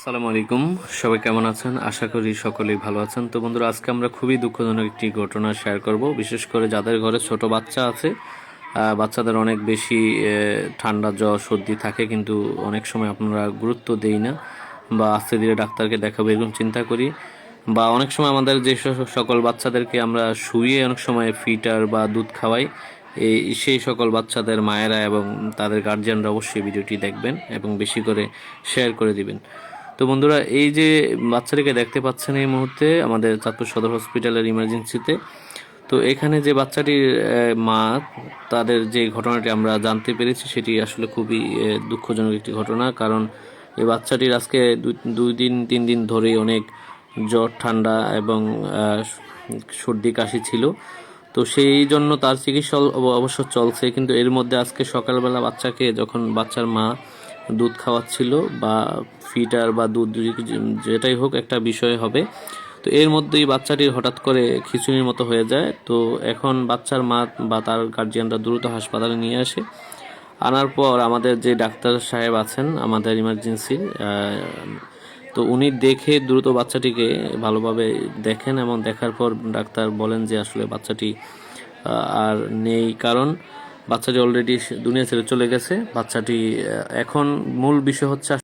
আসসালামু আলাইকুম। সবাই কেমন আছেন? আশা করি সকলেই ভালো আছেন। তো বন্ধুরা, আজকে আমরা খুবই দুঃখজনক একটি ঘটনা শেয়ার করব। বিশেষ করে যাদের ঘরে ছোট বাচ্চা আছে, বাচ্চাদের অনেক বেশি ঠান্ডা জ্বর সর্দি থাকে, কিন্তু অনেক সময় আপনারা গুরুত্ব দেই না বা আস্তে ধীরে ডাক্তারকে দেখাবো এরকম চিন্তা করি। বা অনেক সময় আমাদের যে সকল বাচ্চাদেরকে আমরা শুইয়ে অনেক সময় ফিটার বা দুধ খাওয়াই, সেই সকল বাচ্চাদের মায়েরা এবং তাদের গার্জিয়ানরা অবশ্যই ভিডিওটি দেখবেন এবং বেশি করে শেয়ার করে দিবেন। তো বন্ধুরা, এই যে বাচ্চাটিকে দেখতে পাচ্ছেন এই মুহূর্তে আমাদের চাঁদপুর সদর হসপিটালের ইমার্জেন্সিতে, তো এখানে যে বাচ্চাটির মা, তাদের যে ঘটনাটি আমরা জানতে পেরেছি সেটি আসলে খুবই দুঃখজনক একটি ঘটনা। কারণ এই বাচ্চাটির আজকে 2-3 দিন ধরেই অনেক জ্বর ঠান্ডা এবং সর্দি কাশি ছিল। তো সেই জন্য তার চিকিৎসা অবশ্য চলছে, কিন্তু এর মধ্যে আজকে সকালবেলা বাচ্চাকে যখন বাচ্চার মা দুধ খাওয়াচ্ছিল বা ফিটার বা দুধ যেটাই হোক একটা বিষয় হবে, তো এর মধ্যেই বাচ্চাটির হঠাৎ করে খিঁচুনির মতো হয়ে যায়। তো এখন বাচ্চার মা বা তার গার্জিয়ানরা দ্রুত হাসপাতালে নিয়ে আসে। আনার পর আমাদের যে ডাক্তার সাহেব আছেন আমাদের ইমার্জেন্সির, তো উনি দেখে দ্রুত বাচ্চাটিকে ভালোভাবে দেখেন এবং দেখার পর ডাক্তার বলেন যে আসলে বাচ্চাটি আর নেই, কারণ বাচ্চাটি অলরেডি দুনিয়া ছেড়ে চলে গেছে। বাচ্চাটি এখন মূল বিষয় হচ্ছে